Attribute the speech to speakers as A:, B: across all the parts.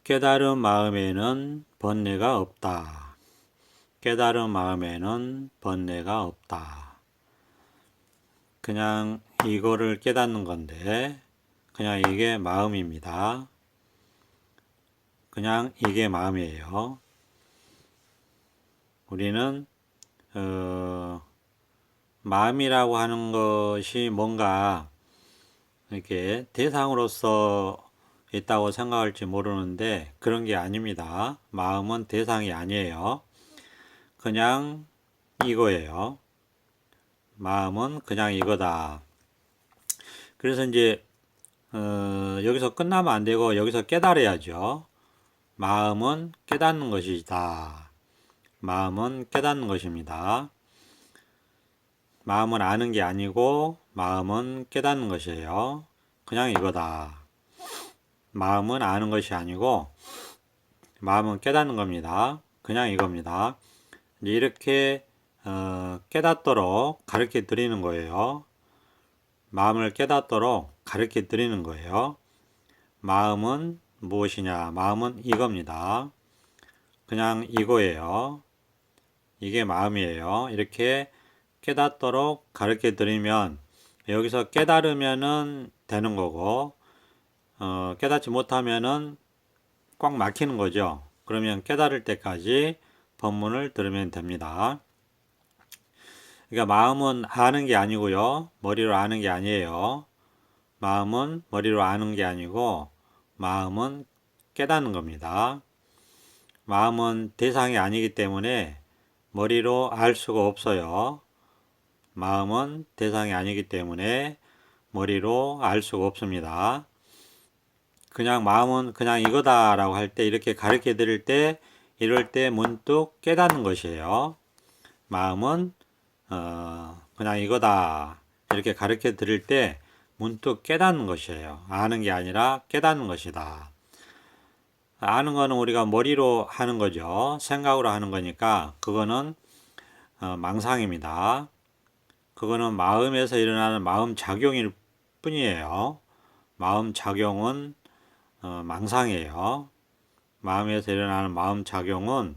A: 깨달은 마음에는 번뇌가 없다. 깨달은 마음에는 번뇌가 없다. 그냥 이거를 깨닫는 건데, 그냥 이게 마음입니다. 그냥 이게 마음이에요. 우리는 마음이라고 하는 것이 뭔가 이렇게 대상으로서 있다고 생각할지 모르는데 그런 게 아닙니다. 마음은 대상이 아니에요. 그냥 이거예요. 마음은 그냥 이거다. 그래서 이제 여기서 끝나면 안 되고 여기서 깨달아야죠. 마음은 깨닫는 것이다. 마음은 깨닫는 것입니다. 마음은 아는 게 아니고 마음은 깨닫는 것이에요. 그냥 이거다. 마음은 아는 것이 아니고 마음은 깨닫는 겁니다. 그냥 이겁니다. 이렇게 깨닫도록 가르쳐 드리는 거예요. 마음을 깨닫도록 가르쳐 드리는 거예요. 마음은 무엇이냐? 마음은 이겁니다. 그냥 이거예요. 이게 마음이에요. 이렇게 깨닫도록 가르쳐 드리면 여기서 깨달으면은 되는 거고 깨닫지 못하면은 꽉 막히는 거죠. 그러면 깨달을 때까지 법문을 들으면 됩니다. 그러니까 마음은 아는 게 아니고요. 머리로 아는 게 아니에요. 마음은 머리로 아는 게 아니고 마음은 깨닫는 겁니다. 마음은 대상이 아니기 때문에 머리로 알 수가 없어요. 마음은 대상이 아니기 때문에 머리로 알 수가 없습니다. 그냥 마음은 그냥 이거다라고 할 때 이렇게 가르쳐 드릴 때 이럴 때 문득 깨닫는 것이에요. 마음은 그냥 이거다 이렇게 가르쳐 드릴 때 문득 깨닫는 것이에요. 아는 게 아니라 깨닫는 것이다. 아는 거는 우리가 머리로 하는 거죠. 생각으로 하는 거니까 그거는 망상입니다. 그거는 마음에서 일어나는 마음 작용일 뿐이에요. 마음 작용은 망상이에요. 마음에서 일어나는 마음 작용은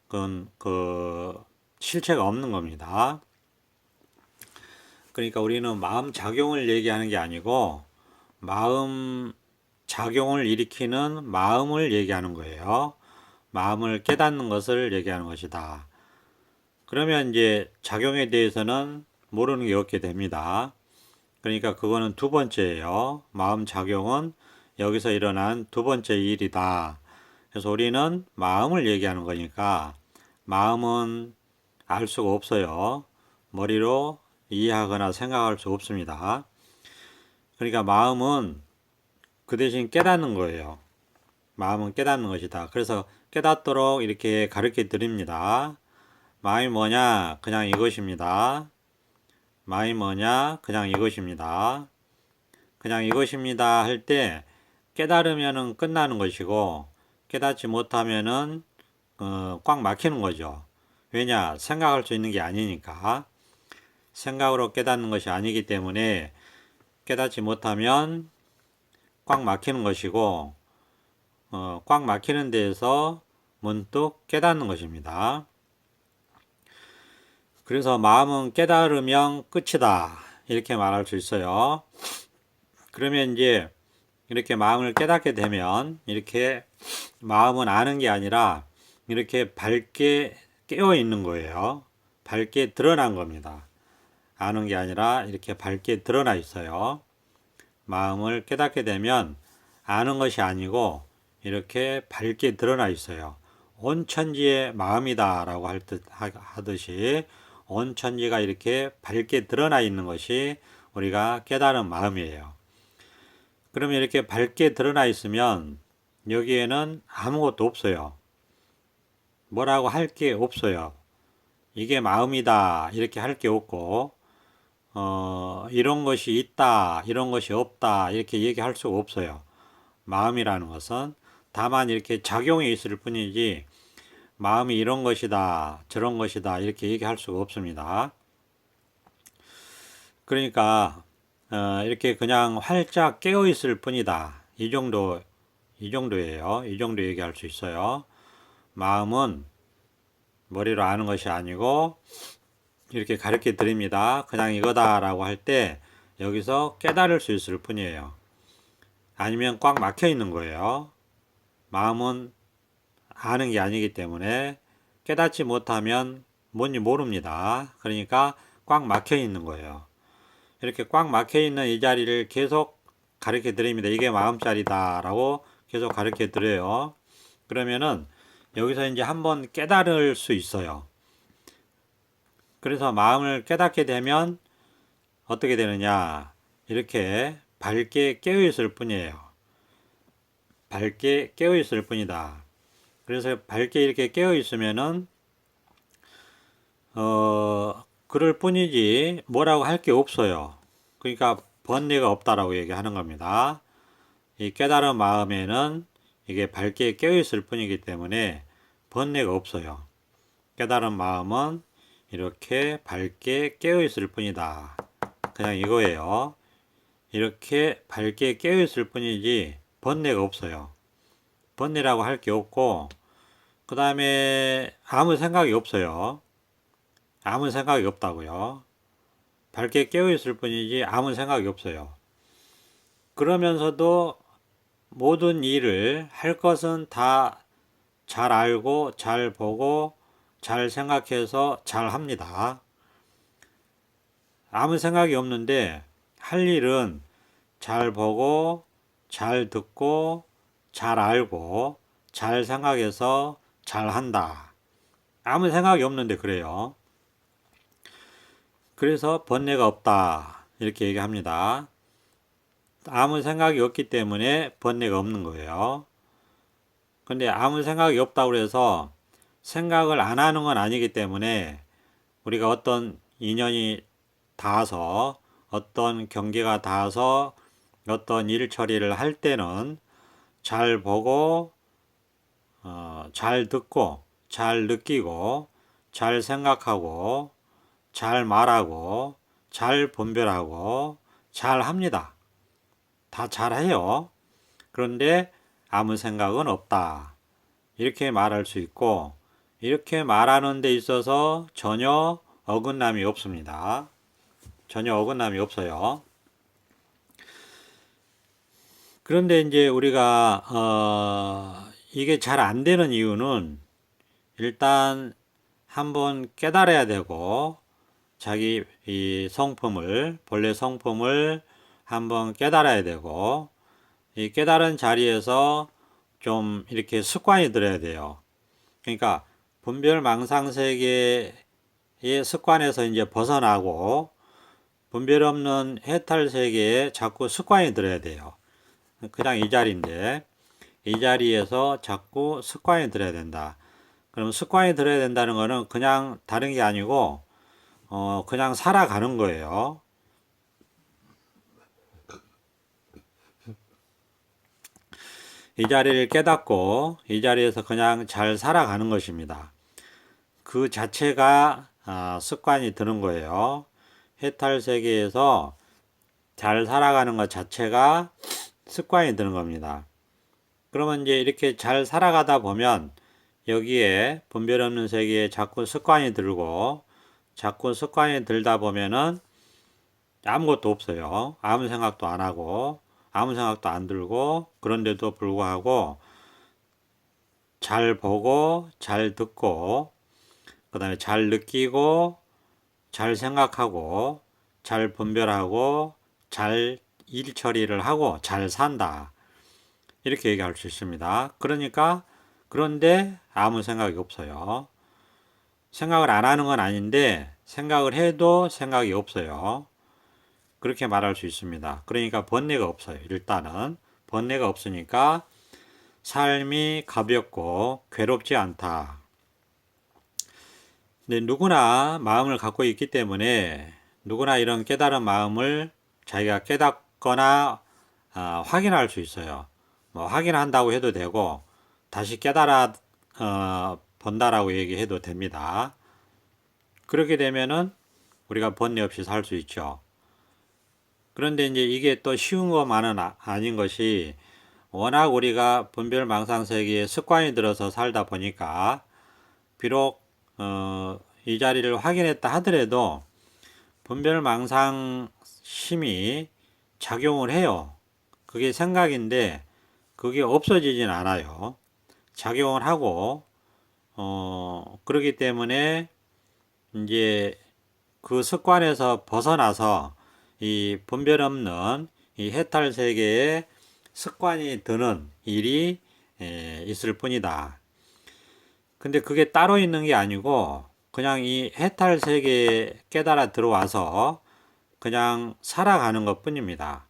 A: 그건 실체가 없는 겁니다. 그러니까 우리는 마음 작용을 얘기하는 게 아니고 마음 작용을 일으키는 마음을 얘기하는 거예요. 마음을 깨닫는 것을 얘기하는 것이다. 그러면 이제 작용에 대해서는 모르는 게 없게 됩니다. 그러니까 그거는 두 번째예요. 마음 작용은 여기서 일어난 두 번째 일이다. 그래서 우리는 마음을 얘기하는 거니까 마음은 알 수가 없어요. 머리로 이해하거나 생각할 수 없습니다. 그러니까 마음은 그 대신 깨닫는 거예요. 마음은 깨닫는 것이다. 그래서 깨닫도록 이렇게 가르쳐 드립니다. 마음이 뭐냐? 그냥 이것입니다. 마음이 뭐냐? 그냥 이것입니다. 그냥 이것입니다 할 때 깨달으면은 끝나는 것이고 깨닫지 못하면은 꽉 막히는 거죠. 왜냐? 생각할 수 있는 게 아니니까. 생각으로 깨닫는 것이 아니기 때문에 깨닫지 못하면 꽉 막히는 것이고 꽉 막히는 데에서 문득 깨닫는 것입니다. 그래서 마음은 깨달으면 끝이다 이렇게 말할 수 있어요. 그러면 이제 이렇게 마음을 깨닫게 되면 이렇게 마음은 아는 게 아니라 이렇게 밝게 깨어 있는 거예요. 밝게 드러난 겁니다. 아는 게 아니라 이렇게 밝게 드러나 있어요. 마음을 깨닫게 되면 아는 것이 아니고 이렇게 밝게 드러나 있어요. 온 천지의 마음이다 라고 하듯이 온 천지가 이렇게 밝게 드러나 있는 것이 우리가 깨달은 마음이에요. 그러면 이렇게 밝게 드러나 있으면 여기에는 아무것도 없어요. 뭐라고 할 게 없어요. 이게 마음이다 이렇게 할 게 없고 이런 것이 있다 이런 것이 없다 이렇게 얘기할 수가 없어요. 마음이라는 것은 다만 이렇게 작용이 있을 뿐이지 마음이 이런 것이다 저런 것이다 이렇게 얘기할 수가 없습니다. 그러니까 이렇게 그냥 활짝 깨어 있을 뿐이다 이 정도 이 정도예요. 이 정도 얘기할 수 있어요. 마음은 머리로 아는 것이 아니고 이렇게 가르쳐 드립니다. 그냥 이거다라고 할 때 여기서 깨달을 수 있을 뿐이에요. 아니면 꽉 막혀 있는 거예요. 마음은 아는 게 아니기 때문에 깨닫지 못하면 뭔지 모릅니다. 그러니까 꽉 막혀 있는 거예요. 이렇게 꽉 막혀 있는 이 자리를 계속 가르쳐 드립니다. 이게 마음자리다 라고 계속 가르쳐 드려요. 그러면은 여기서 이제 한번 깨달을 수 있어요. 그래서 마음을 깨닫게 되면 어떻게 되느냐, 이렇게 밝게 깨어 있을 뿐이에요. 밝게 깨어 있을 뿐이다. 그래서 밝게 이렇게 깨어 있으면은 그럴 뿐이지 뭐라고 할 게 없어요. 그러니까 번뇌가 없다라고 얘기하는 겁니다. 이 깨달은 마음에는 이게 밝게 깨어 있을 뿐이기 때문에 번뇌가 없어요. 깨달은 마음은 이렇게 밝게 깨어 있을 뿐이다. 그냥 이거예요. 이렇게 밝게 깨어 있을 뿐이지 번뇌가 없어요. 번뇌라고 할 게 없고, 그 다음에 아무 생각이 없어요. 아무 생각이 없다고요. 밝게 깨어 있을 뿐이지 아무 생각이 없어요. 그러면서도 모든 일을 할 것은 다 잘 알고 잘 보고 잘 생각해서 잘 합니다. 아무 생각이 없는데 할 일은 잘 보고 잘 듣고 잘 알고 잘 생각해서 잘 한다. 아무 생각이 없는데 그래요. 그래서 번뇌가 없다. 이렇게 얘기합니다. 아무 생각이 없기 때문에 번뇌가 없는 거예요. 근데 아무 생각이 없다고 해서 생각을 안 하는 건 아니기 때문에 우리가 어떤 인연이 닿아서 어떤 경계가 닿아서 어떤 일 처리를 할 때는 잘 보고 잘 듣고 잘 느끼고 잘 생각하고 잘 말하고 잘 분별하고 잘 합니다. 다 잘해요. 그런데 아무 생각은 없다. 이렇게 말할 수 있고, 이렇게 말하는 데 있어서 전혀 어긋남이 없습니다. 전혀 어긋남이 없어요. 그런데 이제 우리가 이게 잘 안 되는 이유는 일단 한번 깨달아야 되고, 자기 이 성품을, 본래 성품을 한번 깨달아야 되고, 이 깨달은 자리에서 좀 이렇게 습관이 들어야 돼요. 그러니까 분별 망상 세계의 습관에서 이제 벗어나고 분별 없는 해탈 세계에 자꾸 습관이 들어야 돼요. 그냥 이 자리인데 이 자리에서 자꾸 습관이 들어야 된다. 그럼 습관이 들어야 된다는 거는 그냥 다른 게 아니고 그냥 살아가는 거예요. 이 자리를 깨닫고 이 자리에서 그냥 잘 살아가는 것입니다. 그 자체가 습관이 드는 거예요. 해탈 세계에서 잘 살아가는 것 자체가 습관이 드는 겁니다. 그러면 이제 이렇게 잘 살아가다 보면 여기에 분별 없는 세계에 자꾸 습관이 들고 자꾸 습관이 들다 보면은 아무것도 없어요. 아무 생각도 안 하고 아무 생각도 안 들고 그런데도 불구하고 잘 보고 잘 듣고 그 다음에 잘 느끼고 잘 생각하고 잘 분별하고 잘 일 처리를 하고 잘 산다. 이렇게 얘기할 수 있습니다. 그러니까 그런데 아무 생각이 없어요. 생각을 안 하는 건 아닌데 생각을 해도 생각이 없어요. 그렇게 말할 수 있습니다. 그러니까 번뇌가 없어요. 일단은 번뇌가 없으니까 삶이 가볍고 괴롭지 않다. 근데 누구나 마음을 갖고 있기 때문에 누구나 이런 깨달은 마음을 자기가 깨닫거나 확인할 수 있어요. 뭐 확인한다고 해도 되고 다시 깨달아 본다라고 얘기해도 됩니다. 그렇게 되면은 우리가 번뇌 없이 살 수 있죠. 그런데 이제 이게 또 쉬운 것만은 아닌 것이 워낙 우리가 분별망상세계에 습관이 들어서 살다 보니까 비록 이 자리를 확인했다 하더라도 분별망상심이 작용을 해요. 그게 생각인데 그게 없어지진 않아요. 작용을 하고 그렇기 때문에 이제 그 습관에서 벗어나서 이 분별 없는 이 해탈 세계에 습관이 드는 일이 있을 뿐이다. 근데 그게 따로 있는 게 아니고 그냥 이 해탈 세계에 깨달아 들어와서 그냥 살아가는 것 뿐입니다.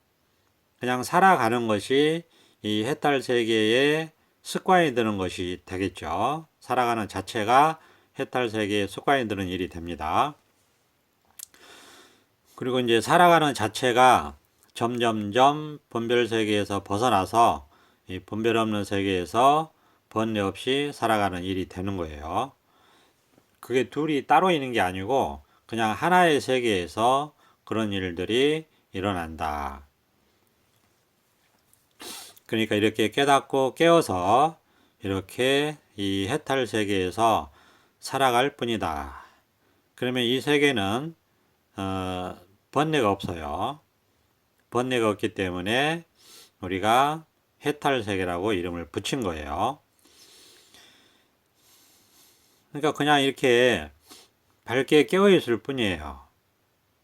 A: 그냥 살아가는 것이 이 해탈 세계에 습관이 드는 것이 되겠죠. 살아가는 자체가 해탈 세계에 습관이 드는 일이 됩니다. 그리고 이제 살아가는 자체가 점점점 분별 세계에서 벗어나서 이 분별 없는 세계에서 번뇌 없이 살아가는 일이 되는 거예요. 그게 둘이 따로 있는 게 아니고 그냥 하나의 세계에서 그런 일들이 일어난다. 그러니까 이렇게 깨닫고 깨어서 이렇게 이 해탈 세계에서 살아갈 뿐이다. 그러면 이 세계는 번뇌가 없어요. 번뇌가 없기 때문에 우리가 해탈 세계라고 이름을 붙인 거예요. 그러니까 그냥 이렇게 밝게 깨어 있을 뿐이에요.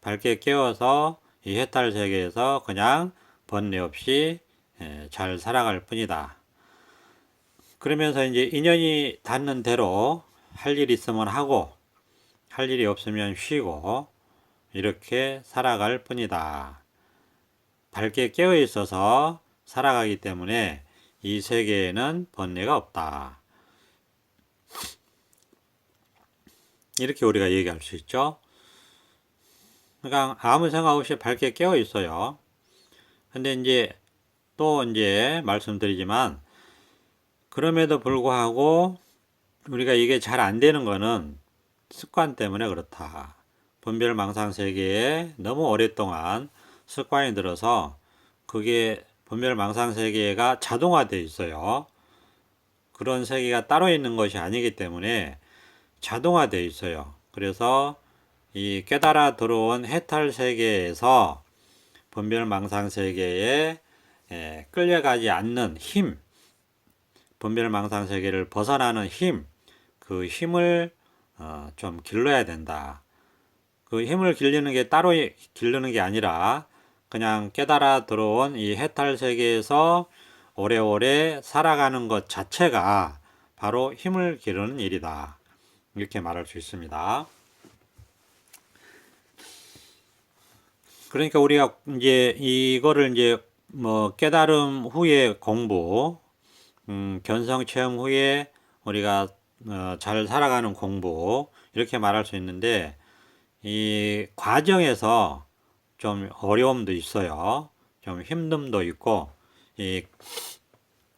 A: 밝게 깨어서 이 해탈 세계에서 그냥 번뇌 없이 잘 살아갈 뿐이다. 그러면서 이제 인연이 닿는 대로 할 일 있으면 하고 할 일이 없으면 쉬고 이렇게 살아갈 뿐이다. 밝게 깨어 있어서 살아가기 때문에 이 세계에는 번뇌가 없다. 이렇게 우리가 얘기할 수 있죠. 그러니까 아무 생각 없이 밝게 깨어 있어요. 근데 이제 또 이제 말씀드리지만 그럼에도 불구하고 우리가 이게 잘 안 되는 거는 습관 때문에 그렇다. 분별망상 세계에 너무 오랫동안 습관이 들어서 그게 분별망상 세계가 자동화되어 있어요. 그런 세계가 따로 있는 것이 아니기 때문에 자동화되어 있어요. 그래서 이 깨달아 들어온 해탈 세계에서 분별망상 세계에 끌려가지 않는 힘, 분별망상 세계를 벗어나는 힘, 그 힘을 좀 길러야 된다. 그 힘을 길르는 게 따로 길르는 게 아니라 그냥 깨달아 들어온 이 해탈 세계에서 오래오래 살아가는 것 자체가 바로 힘을 기르는 일이다. 이렇게 말할 수 있습니다. 그러니까 우리가 이제 이거를 이제 뭐 깨달음 후에 공부, 견성 체험 후에 우리가 잘 살아가는 공부 이렇게 말할 수 있는데 이 과정에서 좀 어려움도 있어요. 좀 힘듦도 있고 이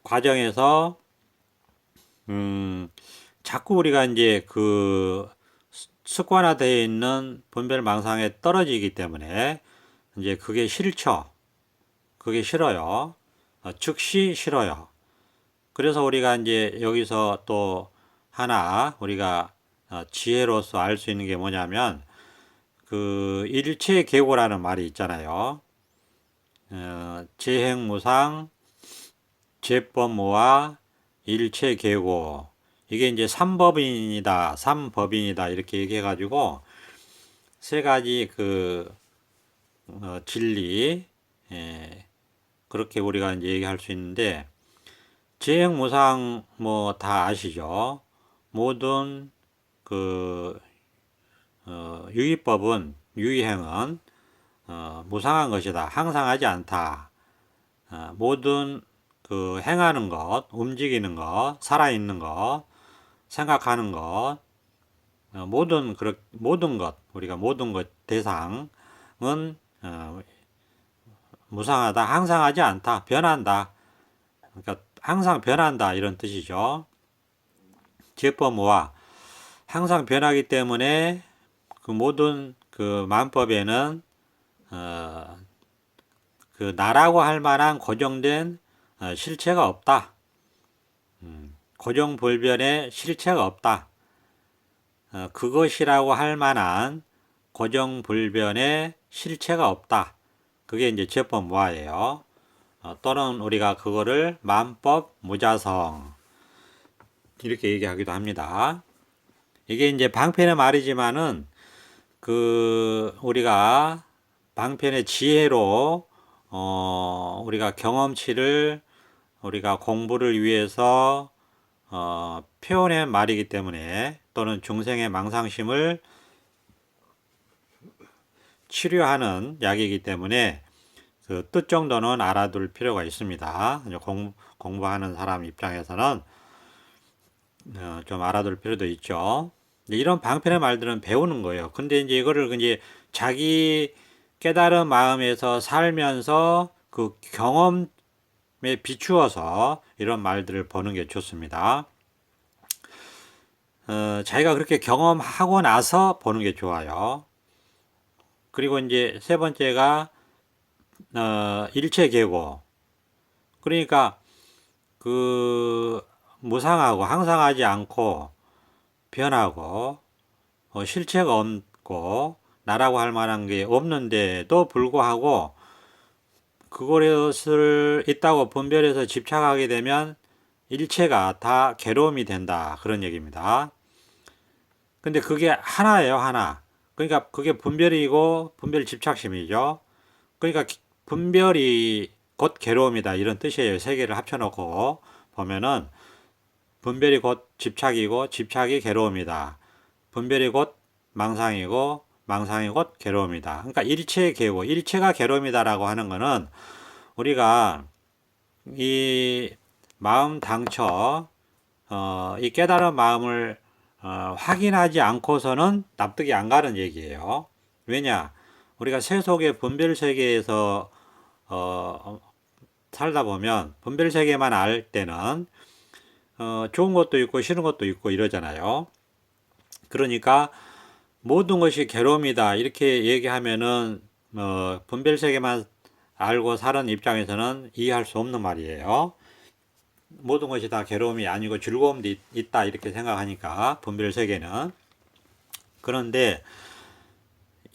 A: 과정에서 자꾸 우리가 이제 그 습관화되어 있는 분별망상에 떨어지기 때문에 이제 그게 싫죠. 그게 싫어요. 즉시 싫어요. 그래서 우리가 이제 여기서 또 하나 우리가 지혜로서 알 수 있는 게 뭐냐면 그 일체계고라는 말이 있잖아요. 재행무상, 재법무와 일체계고 이게 이제 삼법인이다, 삼법인이다 이렇게 얘기해가지고 세 가지 그 진리 그렇게 우리가 이제 얘기할 수 있는데 재행무상 뭐 다 아시죠? 모든 그 유의법은 유의행은 무상한 것이다. 항상 하지 않다. 모든 그 행하는 것, 움직이는 것, 살아있는 것, 생각하는 것, 모든 것, 우리가 모든 것 대상은 무상하다. 항상 하지 않다. 변한다. 그러니까 항상 변한다. 이런 뜻이죠. 제법무와 항상 변하기 때문에 그 모든 그 만법에는 그 나라고 할 만한 고정된 실체가 없다. 고정불변에 실체가 없다. 그것이라고 할 만한 고정불변에 실체가 없다. 그게 이제 제법무화예요. 또는 우리가 그거를 만법 무자성 이렇게 얘기하기도 합니다. 이게 이제 방편의 말이지만은 우리가 방편의 지혜로 우리가 경험치를 우리가 공부를 위해서 표현의 말이기 때문에 또는 중생의 망상심을 치료하는 약이기 때문에 그 뜻 정도는 알아둘 필요가 있습니다. 공부하는 사람 입장에서는 좀 알아둘 필요도 있죠. 이런 방편의 말들은 배우는 거예요. 근데 이제 이거를 이제 자기 깨달은 마음에서 살면서 그 경험에 비추어서 이런 말들을 보는 게 좋습니다. 자기가 그렇게 경험하고 나서 보는 게 좋아요. 그리고 이제 세 번째가 일체계고. 그러니까 무상하고 항상하지 않고 변하고 실체가 없고 나라고 할 만한 게 없는데도 불구하고 그것을 있다고 분별해서 집착하게 되면 일체가 다 괴로움이 된다. 그런 얘기입니다. 근데 그게 하나예요, 하나. 그러니까 그게 분별이고 분별 집착심이죠. 그러니까 분별이 곧 괴로움이다. 이런 뜻이에요. 세 개를 합쳐놓고 보면은 분별이 곧 집착이고 집착이 괴로움이다. 분별이 곧 망상이고 망상이 곧 괴로움이다. 그러니까 일체의 괴고 일체가 괴로움이다라고 하는 거는 우리가 이 마음 당처 이 깨달은 마음을 확인하지 않고서는 납득이 안 가는 얘기예요. 왜냐? 우리가 세속의 분별 세계에서 살다 보면 분별 세계만 알 때는 좋은 것도 있고 싫은 것도 있고 이러잖아요. 그러니까 모든 것이 괴로움이다 이렇게 얘기하면은 분별 세계만 알고 사는 입장에서는 이해할 수 없는 말이에요. 모든 것이 다 괴로움이 아니고 즐거움도 있다 이렇게 생각하니까 분별 세계는. 그런데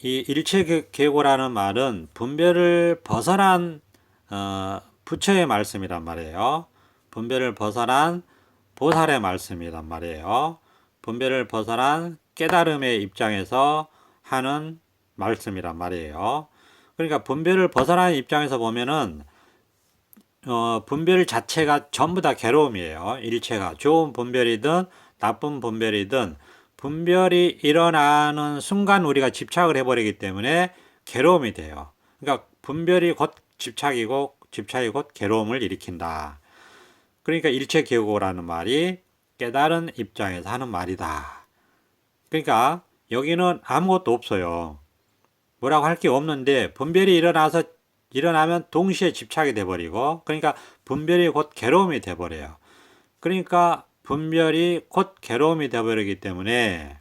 A: 이 일체계고라는 말은 분별을 벗어난 부처의 말씀이란 말이에요. 분별을 벗어난 보살의 말씀이란 말이에요. 분별을 벗어난 깨달음의 입장에서 하는 말씀이란 말이에요. 그러니까 분별을 벗어난 입장에서 보면은 분별 자체가 전부 다 괴로움이에요. 일체가 좋은 분별이든 나쁜 분별이든 분별이 일어나는 순간 우리가 집착을 해버리기 때문에 괴로움이 돼요. 그러니까 분별이 곧 집착이고 집착이 곧 괴로움을 일으킨다. 그러니까 일체계고라는 말이 깨달은 입장에서 하는 말이다. 그러니까 여기는 아무것도 없어요. 뭐라고 할 게 없는데 분별이 일어나면 동시에 집착이 돼버리고 그러니까 분별이 곧 괴로움이 돼버려요. 그러니까 분별이 곧 괴로움이 돼버리기 때문에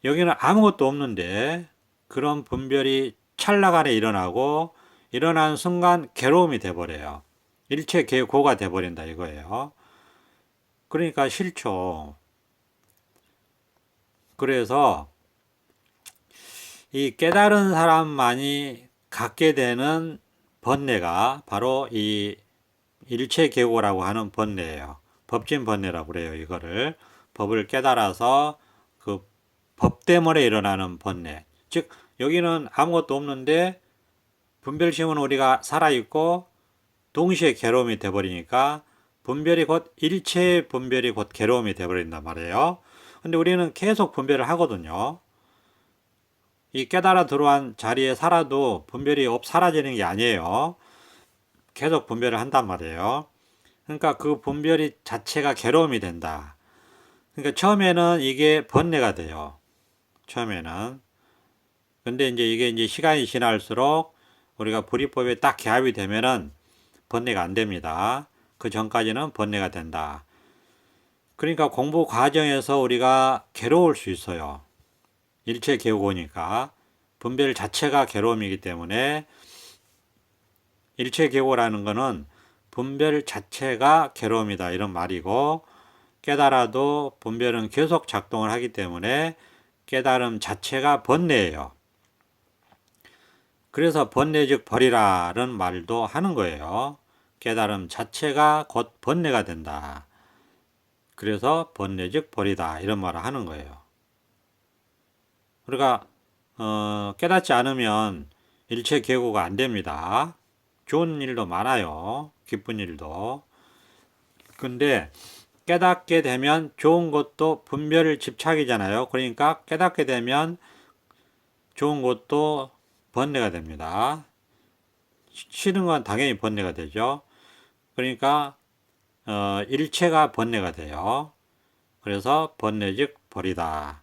A: 여기는 아무것도 없는데 그런 분별이 찰나간에 일어나고 일어나는 순간 괴로움이 돼버려요. 일체계고가 돼버린다 이거예요. 그러니까 싫죠. 그래서 이 깨달은 사람만이 갖게 되는 번뇌가 바로 이 일체계고라고 하는 번뇌예요. 법진번뇌라고 그래요. 이거를 법을 깨달아서 그 법 때문에 일어나는 번뇌. 즉 여기는 아무것도 없는데 분별심은 우리가 살아있고 동시에 괴로움이 돼버리니까 분별이 곧 일체의 분별이 곧 괴로움이 돼버린단 말이에요. 근데 우리는 계속 분별을 하거든요. 이 깨달아 들어온 자리에 살아도 분별이 사라지는 게 아니에요. 계속 분별을 한단 말이에요. 그러니까 그 분별이 자체가 괴로움이 된다. 그러니까 처음에는 이게 번뇌가 돼요. 처음에는. 근데 이게 시간이 지날수록 우리가 불이법에 딱 개합이 되면은 번뇌가 안 됩니다. 그 전까지는 번뇌가 된다. 그러니까 공부 과정에서 우리가 괴로울 수 있어요. 일체 계고니까 분별 자체가 괴로움이기 때문에 일체 계고라는 거는 분별 자체가 괴로움이다 이런 말이고, 깨달아도 분별은 계속 작동을 하기 때문에 깨달음 자체가 번뇌예요. 그래서 번뇌 즉 벌이라는 말도 하는 거예요. 깨달음 자체가 곧 번뇌가 된다. 그래서 번뇌 즉 벌이다 이런 말을 하는 거예요. 그러니까 깨닫지 않으면 일체 계고가 안 됩니다. 좋은 일도 많아요. 기쁜 일도. 근데 깨닫게 되면 좋은 것도 분별 집착이잖아요. 그러니까 깨닫게 되면 좋은 것도 번뇌가 됩니다. 싫은 건 당연히 번뇌가 되죠. 그러니까 일체가 번뇌가 돼요. 그래서 번뇌 즉 벌이다.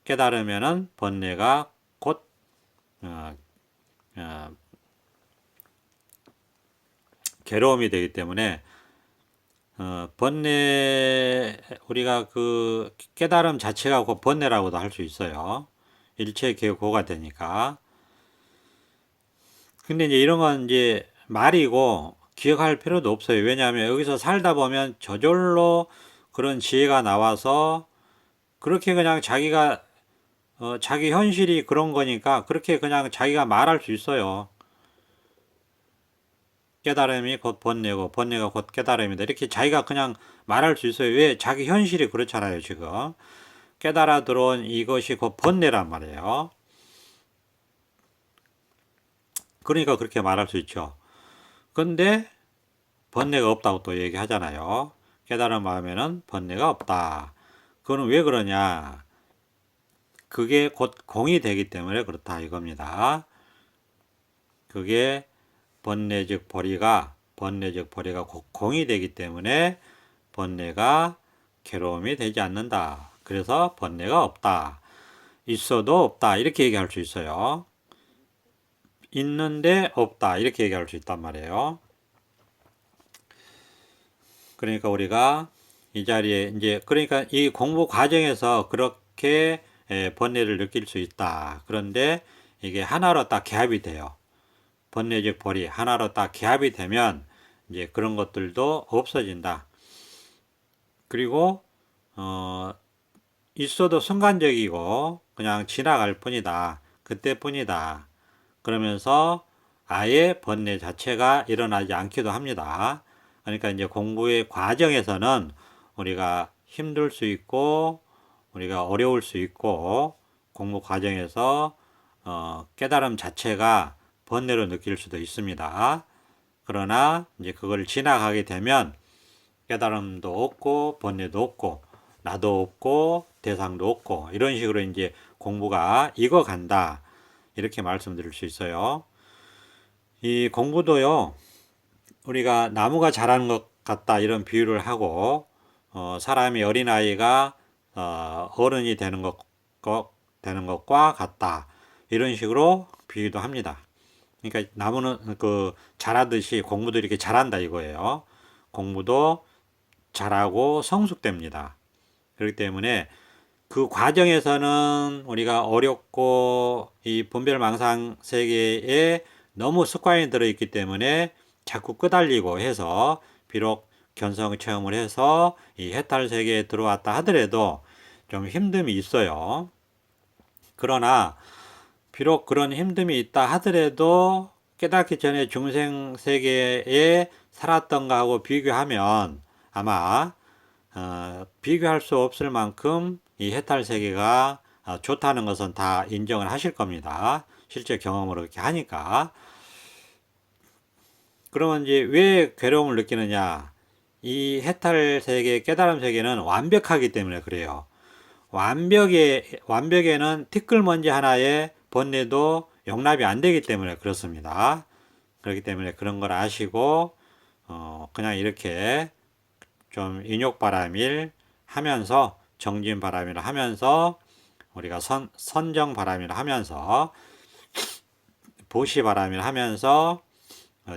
A: 깨달으면은 번뇌가 곧 괴로움이 되기 때문에 번뇌 우리가 그 깨달음 자체가 곧 번뇌라고도 할 수 있어요. 일체 계고가 되니까. 근데 이제 이런 건 이제 말이고 기억할 필요도 없어요. 왜냐하면 여기서 살다 보면 저절로 그런 지혜가 나와서 그렇게 그냥 자기가 자기 현실이 그런 거니까 그렇게 그냥 자기가 말할 수 있어요. 깨달음이 곧 번뇌고 번뇌가 곧 깨달음이다. 이렇게 자기가 그냥 말할 수 있어요. 왜? 자기 현실이 그렇잖아요, 지금. 깨달아 들어온 이것이 곧 번뇌란 말이에요. 그러니까 그렇게 말할 수 있죠. 근데 번뇌가 없다고 또 얘기하잖아요. 깨달은 마음에는 번뇌가 없다. 그거는 왜 그러냐? 그게 곧 공이 되기 때문에 그렇다 이겁니다. 그게 번뇌 즉 벌이가 곧 공이 되기 때문에 번뇌가 괴로움이 되지 않는다. 그래서 번뇌가 없다. 있어도 없다. 이렇게 얘기할 수 있어요. 있는데 없다. 이렇게 얘기할 수 있단 말이에요. 그러니까 우리가 이 자리에 이제 그러니까 이 공부 과정에서 그렇게 번뇌를 느낄 수 있다. 그런데 이게 하나로 딱 개합이 돼요. 번뇌 즉 벌이 하나로 딱 개합이 되면 이제 그런 것들도 없어진다. 그리고 있어도 순간적이고 그냥 지나갈 뿐이다. 그때뿐이다. 그러면서 아예 번뇌 자체가 일어나지 않기도 합니다. 그러니까 이제 공부의 과정에서는 우리가 힘들 수 있고 우리가 어려울 수 있고 공부 과정에서 깨달음 자체가 번뇌로 느낄 수도 있습니다. 그러나 이제 그걸 지나가게 되면 깨달음도 없고 번뇌도 없고 나도 없고 대상도 없고 이런 식으로 이제 공부가 익어간다. 이렇게 말씀드릴 수 있어요. 이 공부도요. 우리가 나무가 자라는 것 같다 이런 비유를 하고 사람이 어린아이가 어른이 되는 것과 같다. 이런 식으로 비유도 합니다. 그러니까 나무는 그 자라듯이 공부도 이렇게 자란다 이거예요. 공부도 자라고 성숙됩니다. 그렇기 때문에 그 과정에서는 우리가 어렵고 이 분별망상 세계에 너무 습관이 들어있기 때문에 자꾸 끄달리고 해서 비록 견성 체험을 해서 이 해탈 세계에 들어왔다 하더라도 좀 힘듦이 있어요. 그러나 비록 그런 힘듦이 있다 하더라도 깨닫기 전에 중생 세계에 살았던 거하고 비교하면 아마 비교할 수 없을 만큼 이 해탈 세계가 좋다는 것은 다 인정을 하실 겁니다. 실제 경험으로 이렇게 하니까. 그러면 이제 왜 괴로움을 느끼느냐? 이 해탈 세계, 깨달음 세계는 완벽하기 때문에 그래요. 완벽에는 티끌먼지 하나의 번뇌도 용납이 안 되기 때문에 그렇습니다. 그렇기 때문에 그런 걸 아시고, 그냥 이렇게 좀 인욕바람일 하면서, 정진바람일 하면서, 우리가 선정바람일 하면서, 보시바람일 하면서,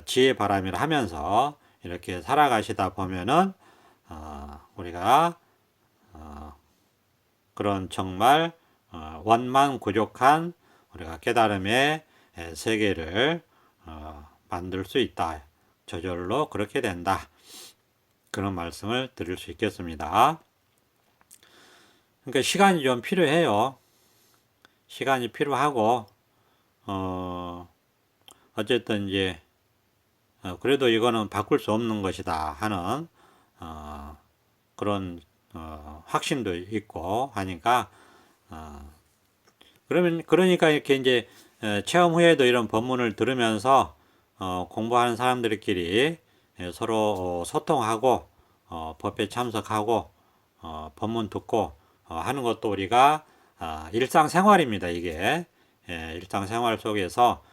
A: 지혜바람일 하면서, 이렇게 살아가시다 보면은, 우리가, 그런 정말 원만구족한 우리가 깨달음의 세계를 만들 수 있다. 저절로 그렇게 된다. 그런 말씀을 드릴 수 있겠습니다. 그러니까 시간이 좀 필요해요. 시간이 필요하고 어쨌든 이제 그래도 이거는 바꿀 수 없는 것이다 하는 그런 확신도 있고 하니까 그러니까 이렇게 이제 체험 후에도 이런 법문을 들으면서 공부하는 사람들끼리 서로 소통하고 법회 참석하고 법문 듣고 하는 것도 우리가 일상생활입니다. 이게 일상생활 속에서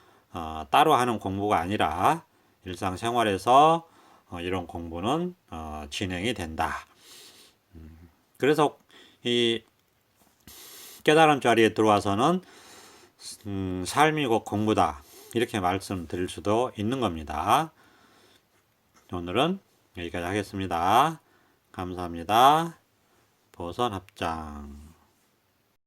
A: 따로 하는 공부가 아니라 일상생활에서 이런 공부는 진행이 된다. 그래서 이 깨달음 자리에 들어와서는 삶이 곧 공부다. 이렇게 말씀드릴 수도 있는 겁니다. 오늘은 여기까지 하겠습니다. 감사합니다. 보선 합장.